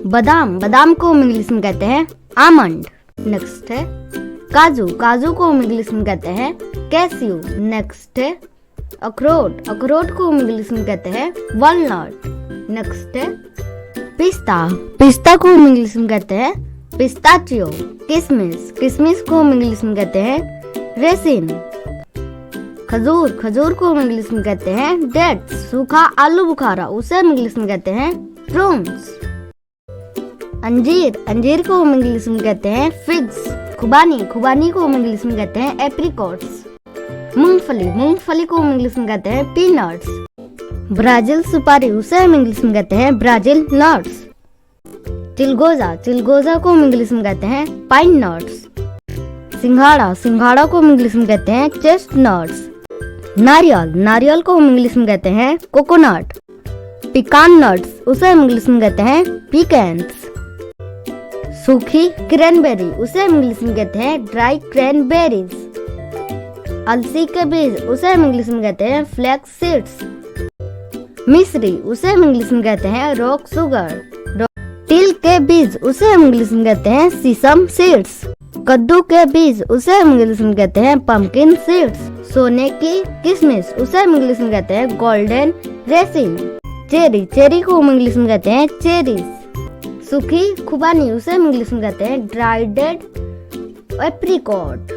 बादाम, बादाम को हम इंग्लिश में कहते हैं आमंड। नेक्स्ट है काजू, काजू को हम इंग्लिश में कहते हैं कैस्यू। नेक्स्ट है अखरोट, अखरोट को हम इंग्लिश में कहते हैं वॉलनट। नेक्स्ट है पिस्ता, पिस्ता को हम इंग्लिश में कहते हैं पिस्ताचियो। किशमिश, किशमिश को हम इंग्लिश में कहते हैं रेसिन। खजूर, खजूर को हम इंग्लिश में कहते हैं डेट्स। सूखा आलू बुखारा, उसे हम इंग्लिश में कहते हैं प्रून्स। अंजीर, अंजीर को हम इंग्लिश में कहते हैं फिग्स। खुबानी, खुबानी को हम इंग्लिश में कहते हैं एप्रिकॉट्स। मूंगफली, मूंगफली को हम इंग्लिश में कहते हैं पीनट्स। ब्राजील सुपारी, उसे हम इंग्लिश में कहते हैं ब्राजील नट्स। चिलगोजा, चिलगोजा को हम इंग्लिश में कहते हैं पाइन नट्स। सिंघाड़ा, सिंघाड़ा को हम इंग्लिश में कहते हैं चेस्टनट्स। नारियल, नारियल को हम इंग्लिश में कहते हैं कोकोनट। पिकान नट्स, उसे हम इंग्लिश में कहते हैं पिकेन्स। सूखी क्रैनबेरी, उसे हम इंग्लिश में कहते हैं ड्राई क्रैनबेरीज। अलसी के बीज, उसे हम इंग्लिश में कहते हैं फ्लैक्स सीड्स। मिश्री, उसे हम इंग्लिश में कहते हैं रॉक शुगर। तिल के बीज, उसे हम इंग्लिश में कहते हैं सीसम सीड्स। कद्दू के बीज, उसे हम इंग्लिश में कहते हैं पंपकिन सीड्स। सोने की किशमिश, उसे हम इंग्लिश में कहते हैं गोल्डन रेसिन। चेरी, चेरी को हम इंग्लिश में कहते हैं चेरीज। सूखी खुबानी, उसे हम इंग्लिश में कहते हैं ड्राइडेड एप्रिकॉट।